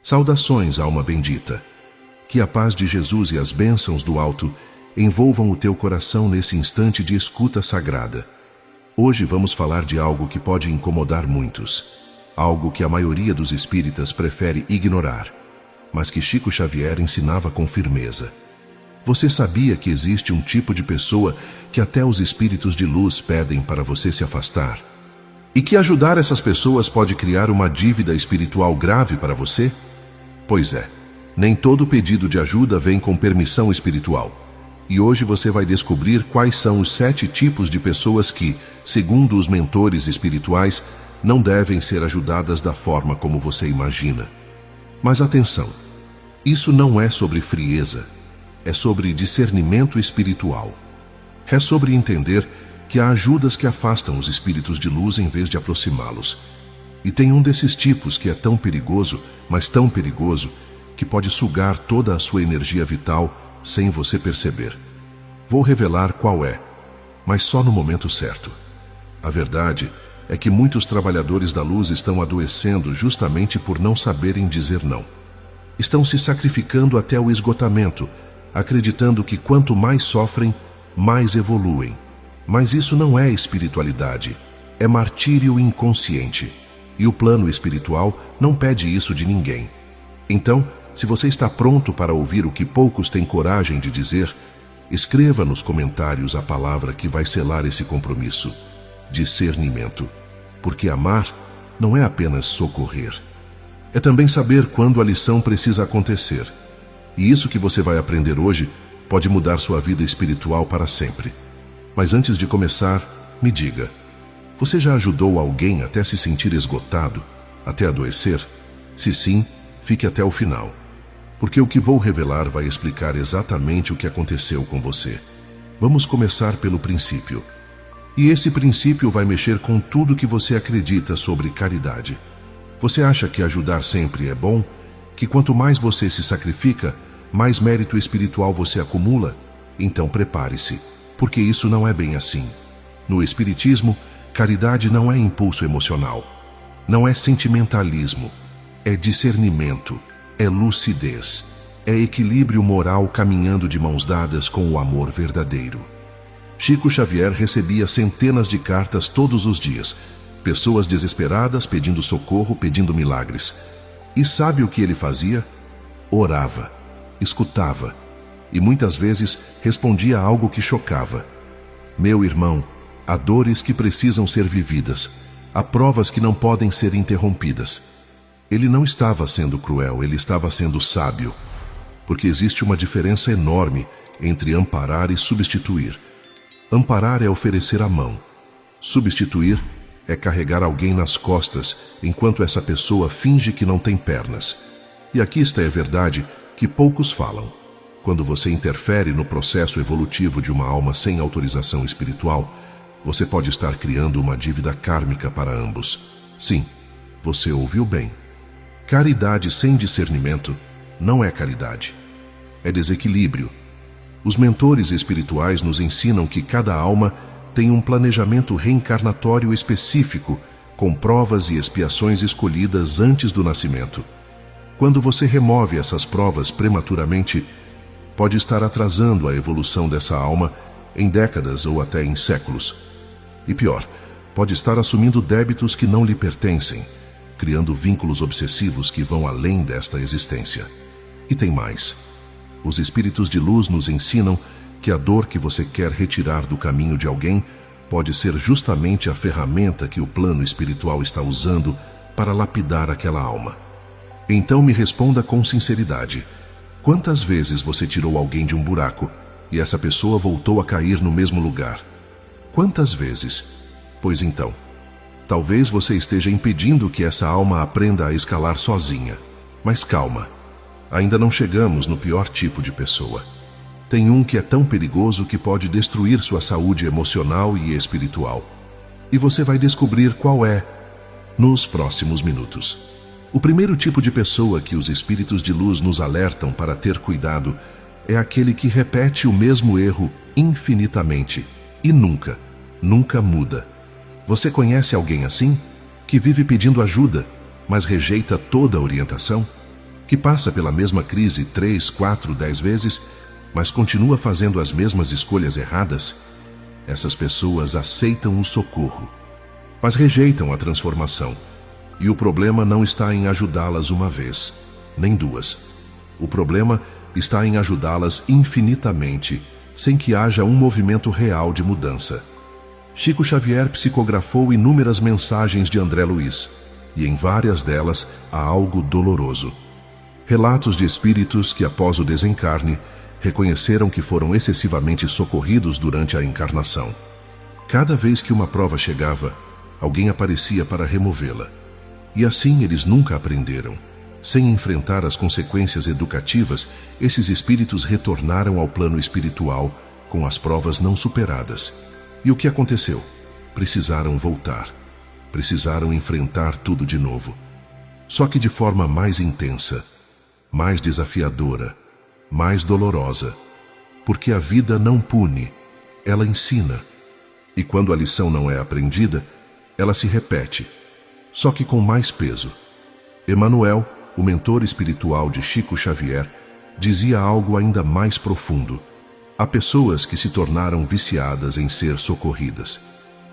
Saudações, alma bendita. Que a paz de Jesus e as bênçãos do alto envolvam o teu coração nesse instante de escuta sagrada. Hoje vamos falar de algo que pode incomodar muitos, algo que a maioria dos espíritas prefere ignorar, mas que Chico Xavier ensinava com firmeza. Você sabia que existe um tipo de pessoa que até os espíritos de luz pedem para você se afastar? E que ajudar essas pessoas pode criar uma dívida espiritual grave para você? Pois é, nem todo pedido de ajuda vem com permissão espiritual. E hoje você vai descobrir quais são os 7 tipos de pessoas que, segundo os mentores espirituais, não devem ser ajudadas da forma como você imagina. Mas atenção, isso não é sobre frieza, é sobre discernimento espiritual. É sobre entender que há ajudas que afastam os espíritos de luz em vez de aproximá-los. E tem um desses tipos que é tão perigoso, mas tão perigoso, que pode sugar toda a sua energia vital sem você perceber. Vou revelar qual é, mas só no momento certo. A verdade é que muitos trabalhadores da luz estão adoecendo justamente por não saberem dizer não. Estão se sacrificando até o esgotamento, acreditando que quanto mais sofrem, mais evoluem. Mas isso não é espiritualidade, é martírio inconsciente. E o plano espiritual não pede isso de ninguém. Então, se você está pronto para ouvir o que poucos têm coragem de dizer, escreva nos comentários a palavra que vai selar esse compromisso: discernimento. Porque amar não é apenas socorrer. É também saber quando a lição precisa acontecer. E isso que você vai aprender hoje pode mudar sua vida espiritual para sempre. Mas antes de começar, me diga, você já ajudou alguém até se sentir esgotado, até adoecer? Se sim, fique até o final. Porque o que vou revelar vai explicar exatamente o que aconteceu com você. Vamos começar pelo princípio. E esse princípio vai mexer com tudo que você acredita sobre caridade. Você acha que ajudar sempre é bom? Que quanto mais você se sacrifica, mais mérito espiritual você acumula? Então prepare-se, porque isso não é bem assim. No Espiritismo, caridade não é impulso emocional, não é sentimentalismo, é discernimento, é lucidez, é equilíbrio moral caminhando de mãos dadas com o amor verdadeiro. Chico Xavier recebia centenas de cartas todos os dias, pessoas desesperadas pedindo socorro, pedindo milagres. E sabe o que ele fazia? Orava, escutava e muitas vezes respondia algo que chocava. Meu irmão, há dores que precisam ser vividas, há provas que não podem ser interrompidas. Ele não estava sendo cruel, ele estava sendo sábio, porque existe uma diferença enorme entre amparar e substituir. Amparar é oferecer a mão. Substituir é carregar alguém nas costas enquanto essa pessoa finge que não tem pernas. E aqui está a verdade que poucos falam. Quando você interfere no processo evolutivo de uma alma sem autorização espiritual, você pode estar criando uma dívida kármica para ambos. Sim, você ouviu bem. Caridade sem discernimento não é caridade. É desequilíbrio. Os mentores espirituais nos ensinam que cada alma tem um planejamento reencarnatório específico, com provas e expiações escolhidas antes do nascimento. Quando você remove essas provas prematuramente, pode estar atrasando a evolução dessa alma em décadas ou até em séculos. E pior, pode estar assumindo débitos que não lhe pertencem, criando vínculos obsessivos que vão além desta existência. E tem mais. Os espíritos de luz nos ensinam que a dor que você quer retirar do caminho de alguém pode ser justamente a ferramenta que o plano espiritual está usando para lapidar aquela alma. Então me responda com sinceridade: quantas vezes você tirou alguém de um buraco e essa pessoa voltou a cair no mesmo lugar? Quantas vezes? Pois então, talvez você esteja impedindo que essa alma aprenda a escalar sozinha. Mas calma, ainda não chegamos no pior tipo de pessoa. Tem um que é tão perigoso que pode destruir sua saúde emocional e espiritual. E você vai descobrir qual é nos próximos minutos. O primeiro tipo de pessoa que os espíritos de luz nos alertam para ter cuidado é aquele que repete o mesmo erro infinitamente e nunca muda. Você conhece alguém assim? Que vive pedindo ajuda, mas rejeita toda a orientação? que passa pela mesma crise 3, 4, 10 vezes, mas continua fazendo as mesmas escolhas erradas, essas pessoas aceitam o socorro, mas rejeitam a transformação. E o problema não está em ajudá-las uma vez, nem duas. O problema está em ajudá-las infinitamente, sem que haja um movimento real de mudança. Chico Xavier psicografou inúmeras mensagens de André Luiz, e em várias delas há algo doloroso. Relatos de espíritos que, após o desencarne, reconheceram que foram excessivamente socorridos durante a encarnação. Cada vez que uma prova chegava, alguém aparecia para removê-la. E assim eles nunca aprenderam. Sem enfrentar as consequências educativas, esses espíritos retornaram ao plano espiritual com as provas não superadas. E o que aconteceu? Precisaram voltar. Precisaram enfrentar tudo de novo. Só que de forma mais intensa, mais desafiadora, mais dolorosa. Porque a vida não pune, ela ensina. E quando a lição não é aprendida, ela se repete, só que com mais peso. Emmanuel, o mentor espiritual de Chico Xavier, dizia algo ainda mais profundo. Há pessoas que se tornaram viciadas em ser socorridas.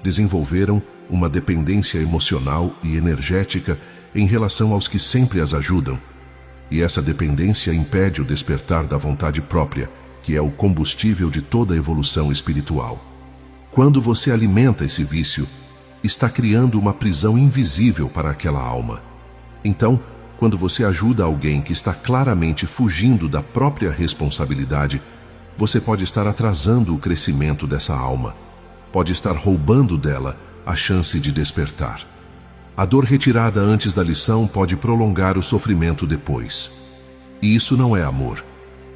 Desenvolveram uma dependência emocional e energética em relação aos que sempre as ajudam. E essa dependência impede o despertar da vontade própria, que é o combustível de toda a evolução espiritual. Quando você alimenta esse vício, está criando uma prisão invisível para aquela alma. Então, quando você ajuda alguém que está claramente fugindo da própria responsabilidade, você pode estar atrasando o crescimento dessa alma. Pode estar roubando dela a chance de despertar. A dor retirada antes da lição pode prolongar o sofrimento depois. E isso não é amor.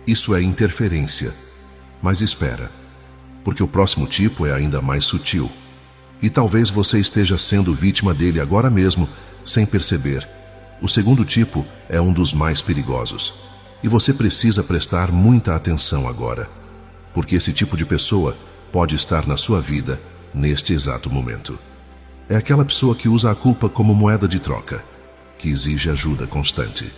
Isso é interferência. Mas espera, porque o próximo tipo é ainda mais sutil. E talvez você esteja sendo vítima dele agora mesmo, sem perceber. O segundo tipo é um dos mais perigosos. E você precisa prestar muita atenção agora. Porque esse tipo de pessoa pode estar na sua vida neste exato momento. É aquela pessoa que usa a culpa como moeda de troca, que exige ajuda constante.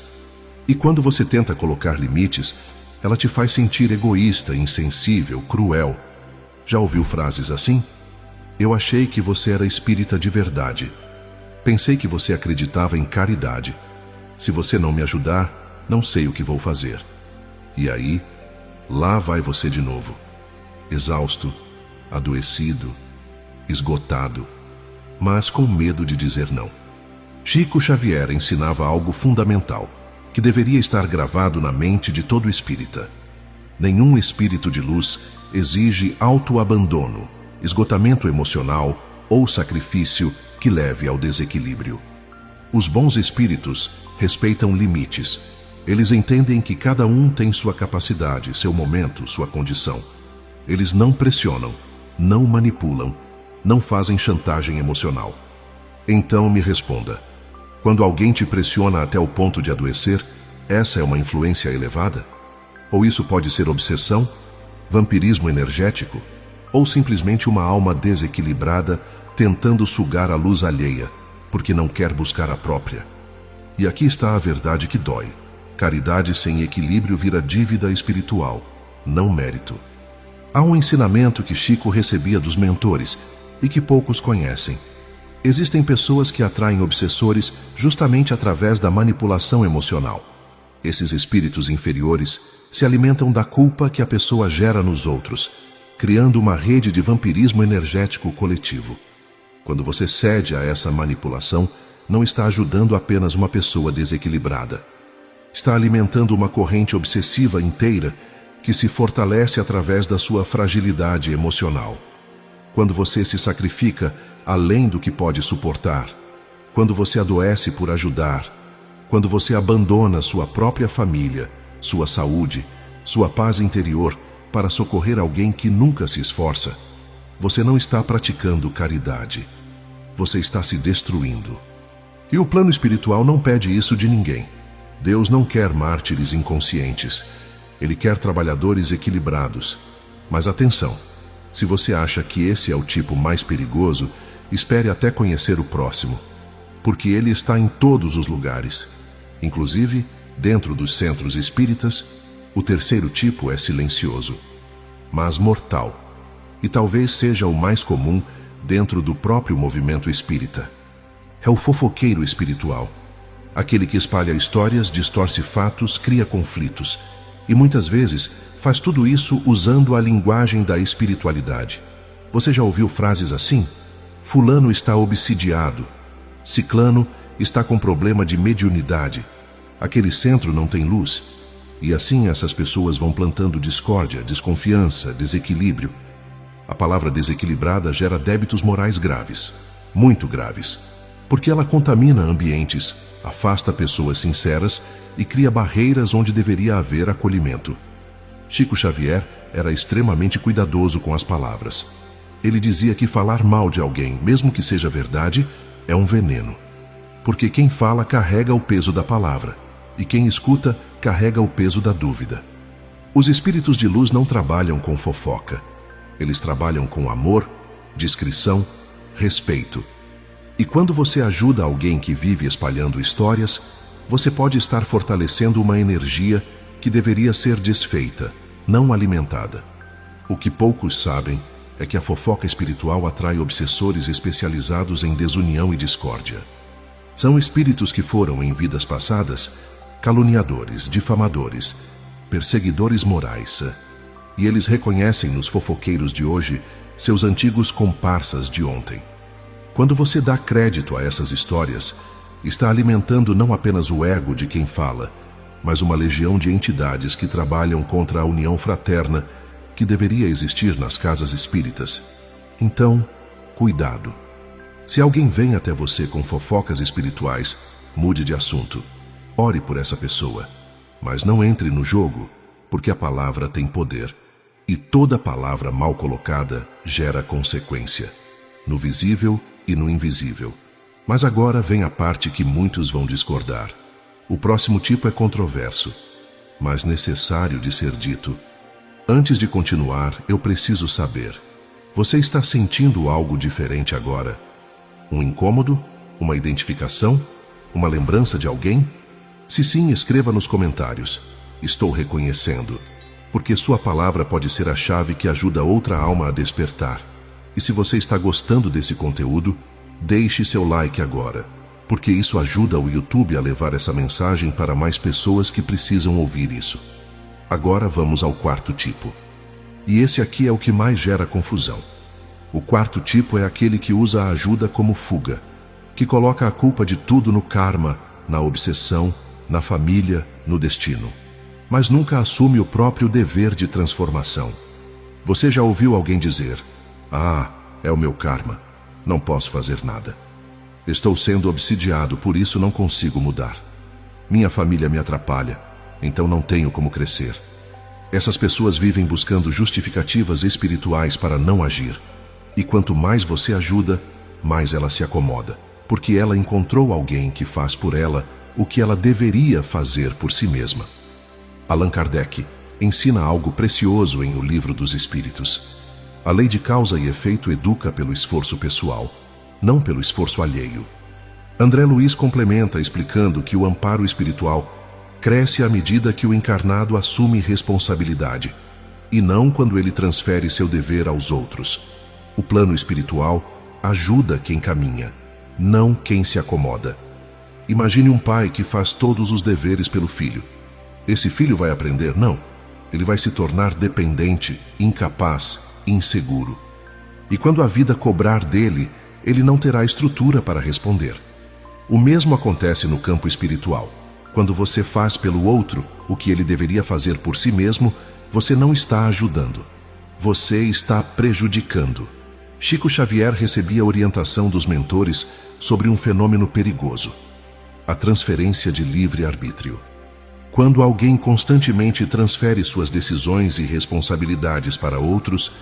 E quando você tenta colocar limites, ela te faz sentir egoísta, insensível, cruel. Já ouviu frases assim? Eu achei que você era espírita de verdade. Pensei que você acreditava em caridade. Se você não me ajudar, não sei o que vou fazer. E aí, lá vai você de novo. Exausto, adoecido, esgotado, mas com medo de dizer não. Chico Xavier ensinava algo fundamental, que deveria estar gravado na mente de todo espírita. Nenhum espírito de luz exige autoabandono, esgotamento emocional ou sacrifício que leve ao desequilíbrio. Os bons espíritos respeitam limites. Eles entendem que cada um tem sua capacidade, seu momento, sua condição. Eles não pressionam, não manipulam, não fazem chantagem emocional. Então me responda, quando alguém te pressiona até o ponto de adoecer, essa é uma influência elevada? Ou isso pode ser obsessão, vampirismo energético, ou simplesmente uma alma desequilibrada tentando sugar a luz alheia, porque não quer buscar a própria? E aqui está a verdade que dói. Caridade sem equilíbrio vira dívida espiritual, não mérito. Há um ensinamento que Chico recebia dos mentores e que poucos conhecem. Existem pessoas que atraem obsessores justamente através da manipulação emocional. Esses espíritos inferiores se alimentam da culpa que a pessoa gera nos outros, criando uma rede de vampirismo energético coletivo. Quando você cede a essa manipulação, não está ajudando apenas uma pessoa desequilibrada. Está alimentando uma corrente obsessiva inteira que se fortalece através da sua fragilidade emocional. Quando você se sacrifica além do que pode suportar, quando você adoece por ajudar, quando você abandona sua própria família, sua saúde, sua paz interior para socorrer alguém que nunca se esforça, você não está praticando caridade. Você está se destruindo. E o plano espiritual não pede isso de ninguém. Deus não quer mártires inconscientes. Ele quer trabalhadores equilibrados. Mas atenção, se você acha que esse é o tipo mais perigoso, espere até conhecer o próximo, porque ele está em todos os lugares, inclusive Dentro dos centros espíritas, o terceiro tipo é silencioso, mas mortal, e talvez seja o mais comum dentro do próprio movimento espírita. É o fofoqueiro espiritual, aquele que espalha histórias, distorce fatos, cria conflitos, e muitas vezes faz tudo isso usando a linguagem da espiritualidade. Você já ouviu frases assim? Fulano está obsidiado, ciclano está com problema de mediunidade, aquele centro não tem luz. E assim essas pessoas vão plantando discórdia, desconfiança, desequilíbrio. A palavra desequilibrada gera débitos morais graves, muito graves, porque ela contamina ambientes, afasta pessoas sinceras e cria barreiras onde deveria haver acolhimento. Chico Xavier era extremamente cuidadoso com as palavras. Ele dizia que falar mal de alguém, mesmo que seja verdade, é um veneno. Porque quem fala carrega o peso da palavra, e quem escuta carrega o peso da dúvida. Os espíritos de luz não trabalham com fofoca. Eles trabalham com amor, discrição, respeito. E quando você ajuda alguém que vive espalhando histórias, você pode estar fortalecendo uma energia que deveria ser desfeita, não alimentada. O que poucos sabem é que a fofoca espiritual atrai obsessores especializados em desunião e discórdia. São espíritos que foram, em vidas passadas, caluniadores, difamadores, perseguidores morais. E eles reconhecem nos fofoqueiros de hoje seus antigos comparsas de ontem. Quando você dá crédito a essas histórias, está alimentando não apenas o ego de quem fala, mas uma legião de entidades que trabalham contra a união fraterna que deveria existir nas casas espíritas. Então, cuidado. Se alguém vem até você com fofocas espirituais, mude de assunto. Ore por essa pessoa, mas não entre no jogo, porque a palavra tem poder, e toda palavra mal colocada gera consequência, no visível e no invisível. Mas agora vem a parte que muitos vão discordar. O próximo tipo é controverso, mas necessário de ser dito. Antes de continuar, eu preciso saber: você está sentindo algo diferente agora? Um incômodo? Uma identificação? Uma lembrança de alguém? Se sim, escreva nos comentários. Estou reconhecendo, porque sua palavra pode ser a chave que ajuda outra alma a despertar. E se você está gostando desse conteúdo, deixe seu like agora, porque isso ajuda o YouTube a levar essa mensagem para mais pessoas que precisam ouvir isso. Agora vamos ao quarto tipo. E esse aqui é o que mais gera confusão. O quarto tipo é aquele que usa a ajuda como fuga, que coloca a culpa de tudo no karma, na obsessão, na família, no destino, mas nunca assume o próprio dever de transformação. Você já ouviu alguém dizer: "Ah, é o meu karma, não posso fazer nada. Estou sendo obsidiado, por isso não consigo mudar. Minha família me atrapalha, então não tenho como crescer." Essas pessoas vivem buscando justificativas espirituais para não agir. E quanto mais você ajuda, mais ela se acomoda, porque ela encontrou alguém que faz por ela o que ela deveria fazer por si mesma. Allan Kardec ensina algo precioso em O Livro dos Espíritos. A lei de causa e efeito educa pelo esforço pessoal, não pelo esforço alheio. André Luiz complementa explicando que o amparo espiritual cresce à medida que o encarnado assume responsabilidade, e não quando ele transfere seu dever aos outros. O plano espiritual ajuda quem caminha, não quem se acomoda. Imagine um pai que faz todos os deveres pelo filho. Esse filho vai aprender? Não. Ele vai se tornar dependente, incapaz, inseguro. E quando a vida cobrar dele, ele não terá estrutura para responder. O mesmo acontece no campo espiritual. Quando você faz pelo outro o que ele deveria fazer por si mesmo, você não está ajudando. Você está prejudicando. Chico Xavier recebia orientação dos mentores sobre um fenômeno perigoso: a transferência de livre-arbítrio. Quando alguém constantemente transfere suas decisões e responsabilidades para outros,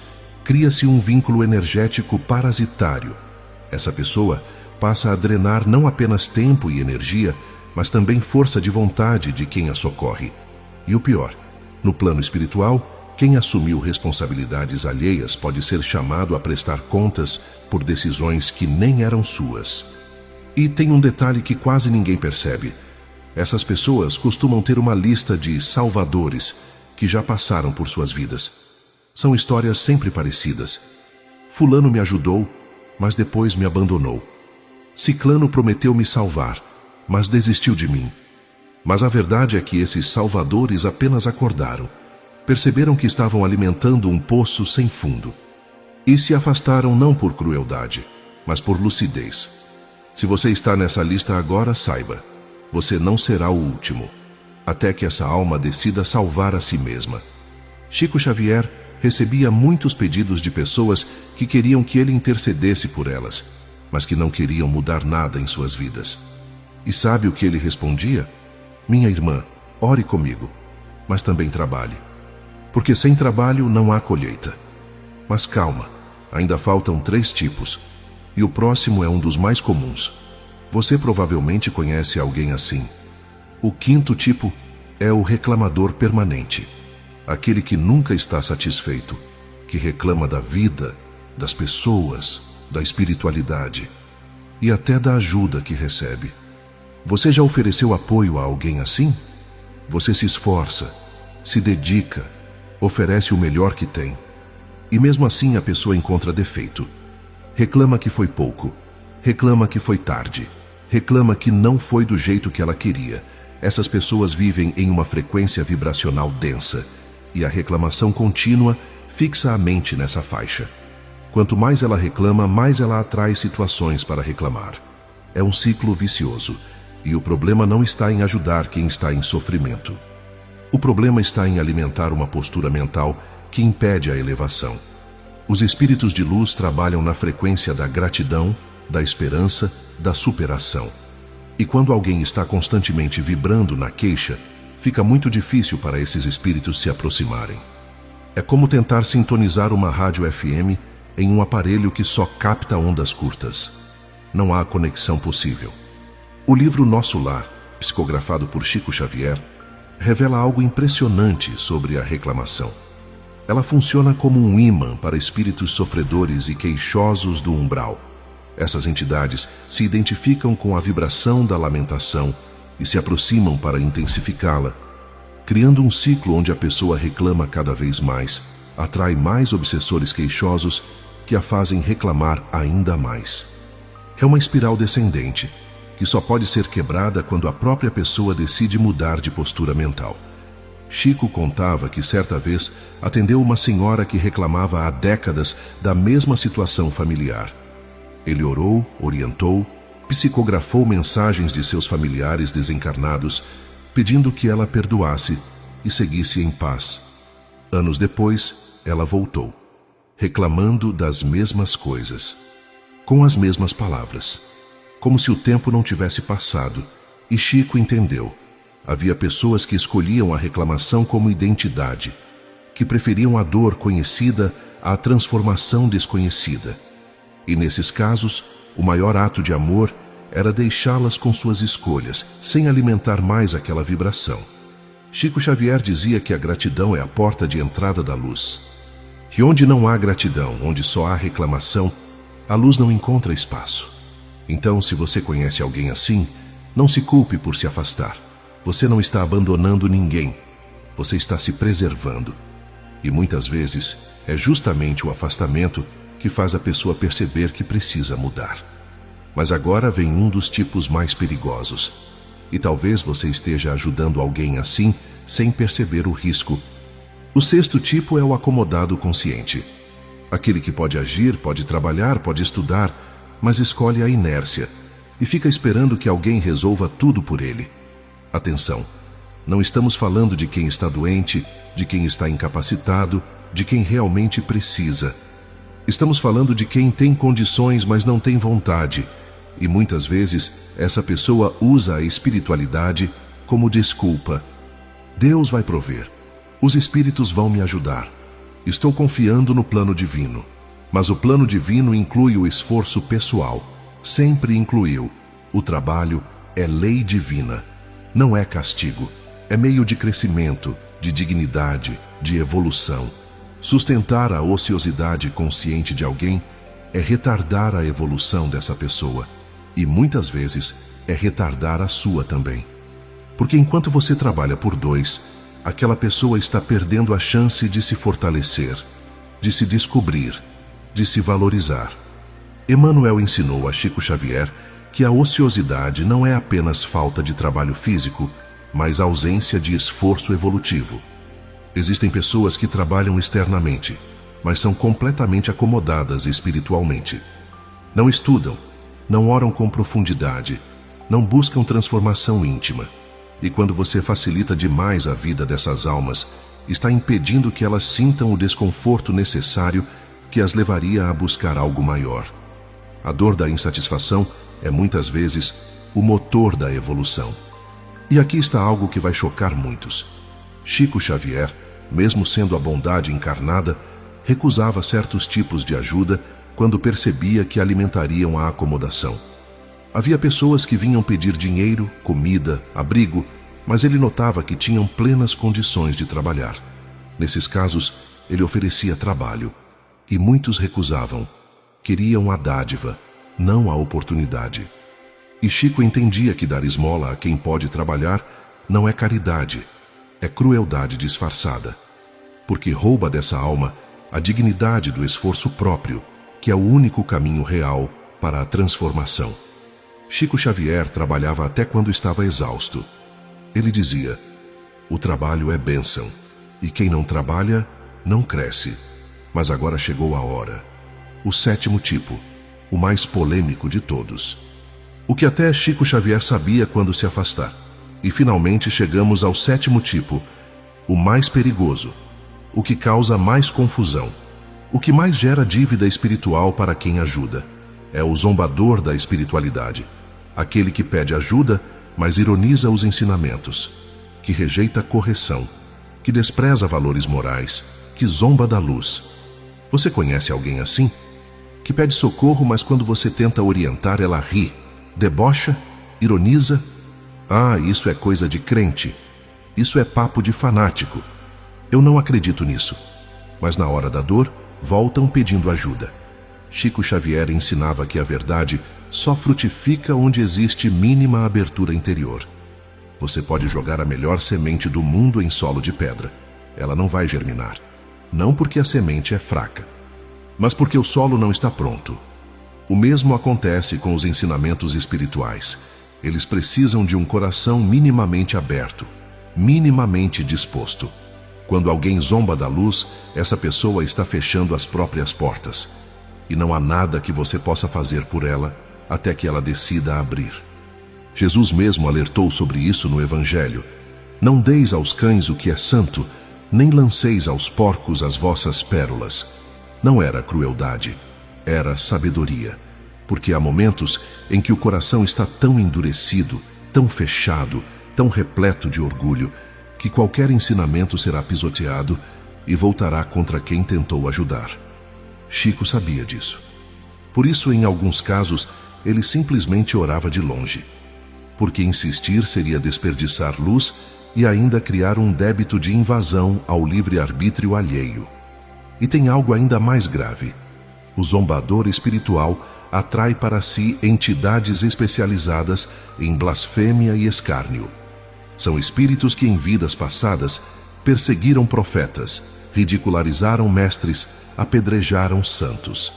cria-se um vínculo energético parasitário. Essa pessoa passa a drenar não apenas tempo e energia, mas também força de vontade de quem a socorre. E o pior, no plano espiritual, quem assumiu responsabilidades alheias pode ser chamado a prestar contas por decisões que nem eram suas. E tem um detalhe que quase ninguém percebe: Essas pessoas costumam ter uma lista de salvadores que já passaram por suas vidas. São histórias sempre parecidas. Fulano me ajudou, mas depois me abandonou. Ciclano prometeu me salvar, mas desistiu de mim. Mas a verdade é que esses salvadores apenas acordaram, perceberam que estavam alimentando um poço sem fundo e se afastaram não por crueldade, mas por lucidez. Se você está nessa lista agora, saiba, você não será o último, até que essa alma decida salvar a si mesma. Chico Xavier recebia muitos pedidos de pessoas que queriam que ele intercedesse por elas, mas que não queriam mudar nada em suas vidas. E sabe o que ele respondia? Minha irmã, ore comigo, mas também trabalhe. Porque sem trabalho não há colheita. Mas calma, ainda faltam 3 tipos, e o próximo é um dos mais comuns. Você provavelmente conhece alguém assim. O 5º tipo é o reclamador permanente. Aquele que nunca está satisfeito, que reclama da vida, das pessoas, da espiritualidade e até da ajuda que recebe. Você já ofereceu apoio a alguém assim? Você se esforça, se dedica, oferece o melhor que tem. E mesmo assim a pessoa encontra defeito. Reclama que foi pouco, reclama que foi tarde, reclama que não foi do jeito que ela queria. Essas pessoas vivem em uma frequência vibracional densa, e a reclamação contínua fixa a mente nessa faixa. Quanto mais ela reclama, mais ela atrai situações para reclamar. É um ciclo vicioso, e o problema não está em ajudar quem está em sofrimento. O problema está em alimentar uma postura mental que impede a elevação. Os espíritos de luz trabalham na frequência da gratidão, da esperança, da superação. E quando alguém está constantemente vibrando na queixa, fica muito difícil para esses espíritos se aproximarem. É como tentar sintonizar uma rádio FM em um aparelho que só capta ondas curtas. Não há conexão possível. O livro Nosso Lar, psicografado por Chico Xavier, revela algo impressionante sobre a reclamação. Ela funciona como um imã para espíritos sofredores e queixosos do umbral. Essas entidades se identificam com a vibração da lamentação e se aproximam para intensificá-la, criando um ciclo onde a pessoa reclama cada vez mais, atrai mais obsessores queixosos que a fazem reclamar ainda mais. É uma espiral descendente, que só pode ser quebrada quando a própria pessoa decide mudar de postura mental. Chico contava que certa vez atendeu uma senhora que reclamava há décadas da mesma situação familiar. Ele orou, orientou, psicografou mensagens de seus familiares desencarnados, pedindo que ela perdoasse e seguisse em paz. Anos depois, ela voltou, reclamando das mesmas coisas, com as mesmas palavras, como se o tempo não tivesse passado, e Chico entendeu. Havia pessoas que escolhiam a reclamação como identidade, que preferiam a dor conhecida à transformação desconhecida. E nesses casos, o maior ato de amor era deixá-las com suas escolhas, sem alimentar mais aquela vibração. Chico Xavier dizia que a gratidão é a porta de entrada da luz. E onde não há gratidão, onde só há reclamação, a luz não encontra espaço. Então, se você conhece alguém assim, não se culpe por se afastar. Você não está abandonando ninguém. Você está se preservando. E muitas vezes é justamente o afastamento que faz a pessoa perceber que precisa mudar. Mas agora vem um dos tipos mais perigosos. E talvez você esteja ajudando alguém assim, sem perceber o risco. O 6º tipo é o acomodado consciente. Aquele que pode agir, pode trabalhar, pode estudar, mas escolhe a inércia e fica esperando que alguém resolva tudo por ele. Atenção, não estamos falando de quem está doente, de quem está incapacitado, de quem realmente precisa. Estamos falando de quem tem condições, mas não tem vontade. E muitas vezes essa pessoa usa a espiritualidade como desculpa. Deus vai prover. Os espíritos vão me ajudar. Estou confiando no plano divino. Mas o plano divino inclui o esforço pessoal. Sempre incluiu. O trabalho é lei divina. Não é castigo. É meio de crescimento, de dignidade, de evolução. Sustentar a ociosidade consciente de alguém é retardar a evolução dessa pessoa. E muitas vezes é retardar a sua também. Porque enquanto você trabalha por dois, aquela pessoa está perdendo a chance de se fortalecer, de se descobrir, de se valorizar. Emmanuel ensinou a Chico Xavier que a ociosidade não é apenas falta de trabalho físico, mas ausência de esforço evolutivo. Existem pessoas que trabalham externamente, mas são completamente acomodadas espiritualmente. Não estudam, não oram com profundidade, não buscam transformação íntima. E quando você facilita demais a vida dessas almas, está impedindo que elas sintam o desconforto necessário que as levaria a buscar algo maior. A dor da insatisfação é muitas vezes o motor da evolução. E aqui está algo que vai chocar muitos. Chico Xavier, mesmo sendo a bondade encarnada, recusava certos tipos de ajuda quando percebia que alimentariam a acomodação. Havia pessoas que vinham pedir dinheiro, comida, abrigo, mas ele notava que tinham plenas condições de trabalhar. Nesses casos, ele oferecia trabalho, e muitos recusavam. Queriam a dádiva, não a oportunidade. E Chico entendia que dar esmola a quem pode trabalhar não é caridade, é crueldade disfarçada, porque rouba dessa alma a dignidade do esforço próprio, que é o único caminho real para a transformação. Chico Xavier trabalhava até quando estava exausto. Ele dizia: o trabalho é bênção, e quem não trabalha, não cresce. Mas agora chegou a hora. O sétimo tipo, o mais polêmico de todos. O que até Chico Xavier sabia quando se afastar. E finalmente chegamos ao sétimo tipo, o mais perigoso, o que causa mais confusão, o que mais gera dívida espiritual para quem ajuda. É o zombador da espiritualidade, aquele que pede ajuda, mas ironiza os ensinamentos, que rejeita a correção, que despreza valores morais, que zomba da luz. Você conhece alguém assim? Que pede socorro, mas quando você tenta orientar, ela ri, debocha, ironiza. Ah, isso é coisa de crente. Isso é papo de fanático. Eu não acredito nisso. Mas na hora da dor, voltam pedindo ajuda. Chico Xavier ensinava que a verdade só frutifica onde existe mínima abertura interior. Você pode jogar a melhor semente do mundo em solo de pedra. Ela não vai germinar. Não porque a semente é fraca, mas porque o solo não está pronto. O mesmo acontece com os ensinamentos espirituais. Eles precisam de um coração minimamente aberto, minimamente disposto. Quando alguém zomba da luz, essa pessoa está fechando as próprias portas. E não há nada que você possa fazer por ela até que ela decida abrir. Jesus mesmo alertou sobre isso no Evangelho. Não deis aos cães o que é santo, nem lanceis aos porcos as vossas pérolas. Não era crueldade, era sabedoria. Porque há momentos em que o coração está tão endurecido, tão fechado, tão repleto de orgulho, que qualquer ensinamento será pisoteado e voltará contra quem tentou ajudar. Chico sabia disso. Por isso, em alguns casos, ele simplesmente orava de longe. Porque insistir seria desperdiçar luz e ainda criar um débito de invasão ao livre-arbítrio alheio. E tem algo ainda mais grave. O zombador espiritual atrai para si entidades especializadas em blasfêmia e escárnio. São espíritos que em vidas passadas perseguiram profetas, ridicularizaram mestres, apedrejaram santos.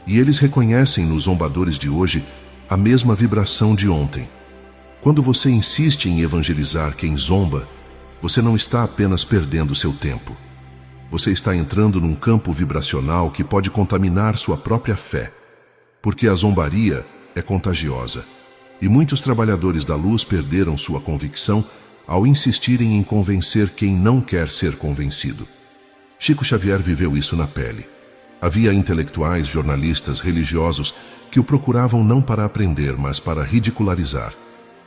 E eles reconhecem nos zombadores de hoje a mesma vibração de ontem. Quando você insiste em evangelizar quem zomba, você não está apenas perdendo seu tempo. Você está entrando num campo vibracional que pode contaminar sua própria fé, porque a zombaria é contagiosa. E muitos trabalhadores da luz perderam sua convicção ao insistirem em convencer quem não quer ser convencido. Chico Xavier viveu isso na pele. Havia intelectuais, jornalistas, religiosos que o procuravam não para aprender, mas para ridicularizar.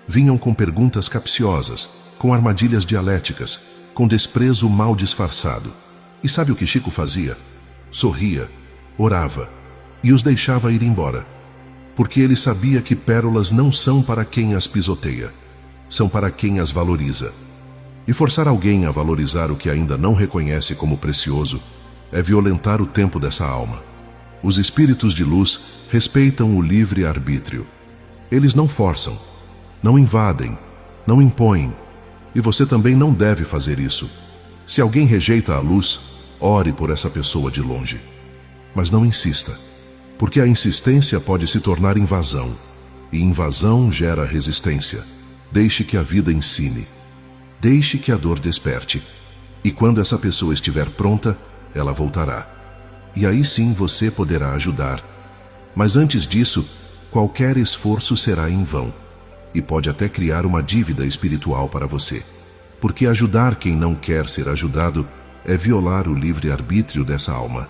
Vinham com perguntas capciosas, com armadilhas dialéticas, com desprezo mal disfarçado. E sabe o que Chico fazia? Sorria, orava e os deixava ir embora. Porque ele sabia que pérolas não são para quem as pisoteia, são para quem as valoriza. E forçar alguém a valorizar o que ainda não reconhece como precioso é violentar o tempo dessa alma. Os espíritos de luz respeitam o livre-arbítrio. Eles não forçam, não invadem, não impõem, E você também não deve fazer isso. Se alguém rejeita a luz, ore por essa pessoa de longe. Mas não insista, porque a insistência pode se tornar invasão, e invasão gera resistência. Deixe que a vida ensine. Deixe que a dor desperte. E quando essa pessoa estiver pronta, ela voltará. E aí sim você poderá ajudar. Mas antes disso, qualquer esforço será em vão. E pode até criar uma dívida espiritual para você. Porque ajudar quem não quer ser ajudado é violar o livre-arbítrio dessa alma.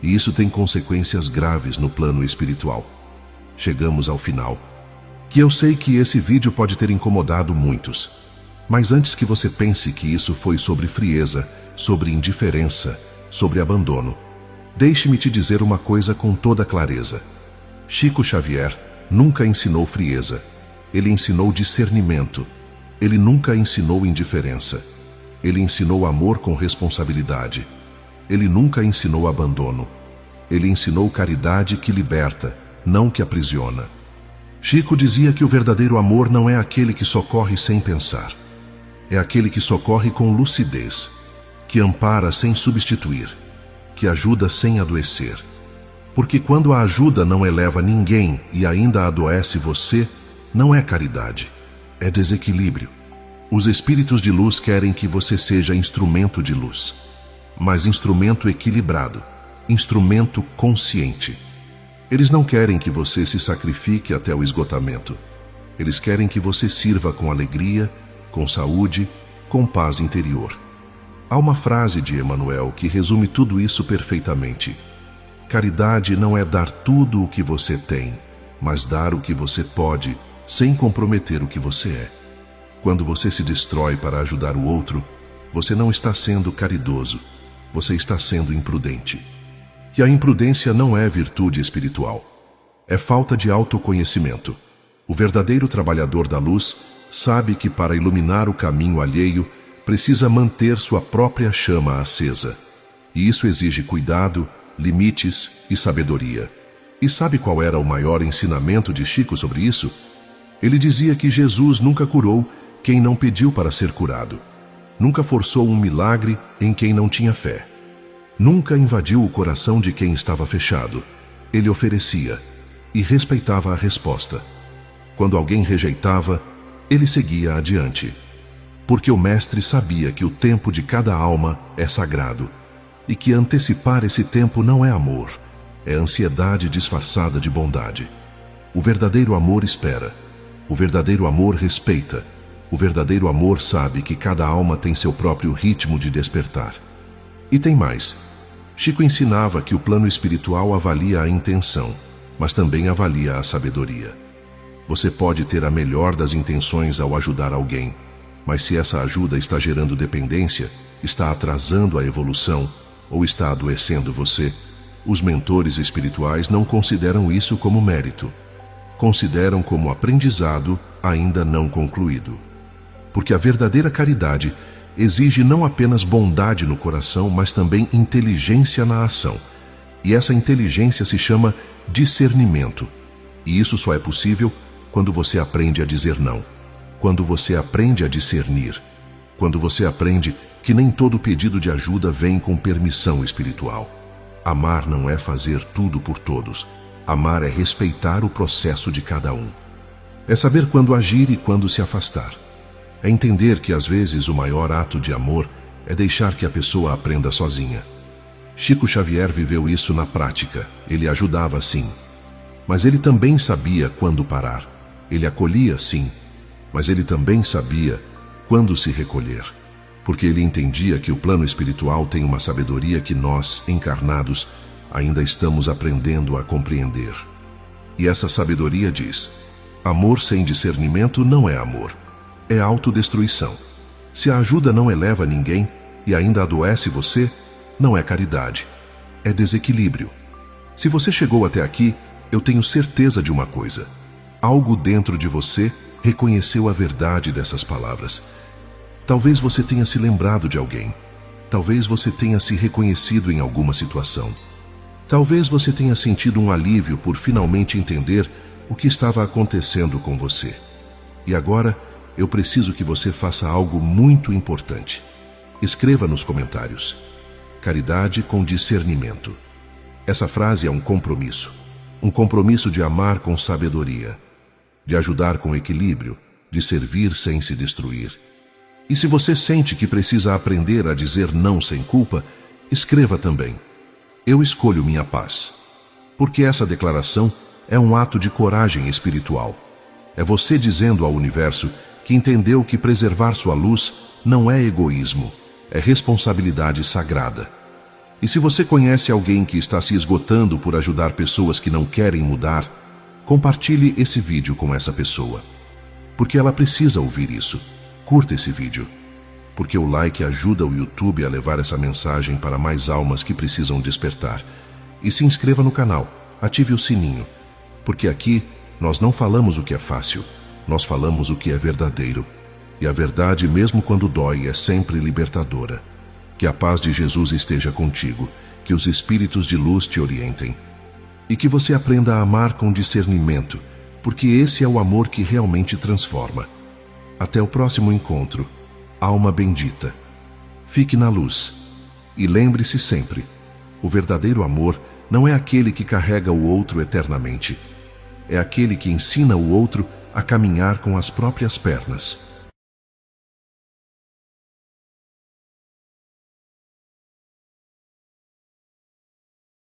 E isso tem consequências graves no plano espiritual. Chegamos ao final. Que eu sei que esse vídeo pode ter incomodado muitos. Mas antes que você pense que isso foi sobre frieza, sobre indiferença, sobre abandono, deixe-me te dizer uma coisa com toda clareza. Chico Xavier nunca ensinou frieza. Ele ensinou discernimento. Ele nunca ensinou indiferença. Ele ensinou amor com responsabilidade. Ele nunca ensinou abandono. Ele ensinou caridade que liberta, não que aprisiona. Chico dizia que o verdadeiro amor não é aquele que socorre sem pensar. É aquele que socorre com lucidez, que ampara sem substituir, que ajuda sem adoecer. Porque quando a ajuda não eleva ninguém e ainda adoece você, não é caridade, é desequilíbrio. Os espíritos de luz querem que você seja instrumento de luz, mas instrumento equilibrado, instrumento consciente. Eles não querem que você se sacrifique até o esgotamento. Eles querem que você sirva com alegria, com saúde, com paz interior. Há uma frase de Emmanuel que resume tudo isso perfeitamente. Caridade não é dar tudo o que você tem, mas dar o que você pode, sem comprometer o que você é. Quando você se destrói para ajudar o outro, você não está sendo caridoso, você está sendo imprudente. E a imprudência não é virtude espiritual. É falta de autoconhecimento. O verdadeiro trabalhador da luz sabe que para iluminar o caminho alheio, precisa manter sua própria chama acesa. E isso exige cuidado, limites e sabedoria. E sabe qual era o maior ensinamento de Chico sobre isso? Ele dizia que Jesus nunca curou quem não pediu para ser curado. Nunca forçou um milagre em quem não tinha fé. Nunca invadiu o coração de quem estava fechado. Ele oferecia e respeitava a resposta. Quando alguém rejeitava, ele seguia adiante. Porque o Mestre sabia que o tempo de cada alma é sagrado e que antecipar esse tempo não é amor, é ansiedade disfarçada de bondade. O verdadeiro amor espera. O verdadeiro amor respeita. O verdadeiro amor sabe que cada alma tem seu próprio ritmo de despertar. E tem mais. Chico ensinava que o plano espiritual avalia a intenção, mas também avalia a sabedoria. Você pode ter a melhor das intenções ao ajudar alguém, mas se essa ajuda está gerando dependência, está atrasando a evolução ou está adoecendo você, os mentores espirituais não consideram isso como mérito. Consideram como aprendizado ainda não concluído. Porque a verdadeira caridade exige não apenas bondade no coração, mas também inteligência na ação. E essa inteligência se chama discernimento. E isso só é possível quando você aprende a dizer não. Quando você aprende a discernir. Quando você aprende que nem todo pedido de ajuda vem com permissão espiritual. Amar não é fazer tudo por todos. Amar é respeitar o processo de cada um. É saber quando agir e quando se afastar. É entender que às vezes o maior ato de amor é deixar que a pessoa aprenda sozinha. Chico Xavier viveu isso na prática. Ele ajudava sim, mas ele também sabia quando parar. Ele acolhia sim, mas ele também sabia quando se recolher. Porque ele entendia que o plano espiritual tem uma sabedoria que nós, encarnados, ainda estamos aprendendo a compreender. E essa sabedoria diz: amor sem discernimento não é amor, é autodestruição. Se a ajuda não eleva ninguém e ainda adoece você, não é caridade, é desequilíbrio. Se você chegou até aqui, eu tenho certeza de uma coisa: algo dentro de você reconheceu a verdade dessas palavras. Talvez você tenha se lembrado de alguém. Talvez você tenha se reconhecido em alguma situação. Talvez você tenha sentido um alívio por finalmente entender o que estava acontecendo com você. E agora, eu preciso que você faça algo muito importante. Escreva nos comentários: caridade com discernimento. Essa frase é um compromisso de amar com sabedoria, de ajudar com equilíbrio, de servir sem se destruir. E se você sente que precisa aprender a dizer não sem culpa, escreva também: eu escolho minha paz. Porque essa declaração é um ato de coragem espiritual. É você dizendo ao universo que entendeu que preservar sua luz não é egoísmo, é responsabilidade sagrada. E se você conhece alguém que está se esgotando por ajudar pessoas que não querem mudar, compartilhe esse vídeo com essa pessoa. Porque ela precisa ouvir isso. Curta esse vídeo. Porque o like ajuda o YouTube a levar essa mensagem para mais almas que precisam despertar. E se inscreva no canal, ative o sininho. Porque aqui nós não falamos o que é fácil, nós falamos o que é verdadeiro. E a verdade, mesmo quando dói, é sempre libertadora. Que a paz de Jesus esteja contigo, que os espíritos de luz te orientem. E que você aprenda a amar com discernimento, porque esse é o amor que realmente transforma. Até o próximo encontro, alma bendita. Fique na luz. E lembre-se sempre, o verdadeiro amor não é aquele que carrega o outro eternamente. É aquele que ensina o outro a caminhar com as próprias pernas.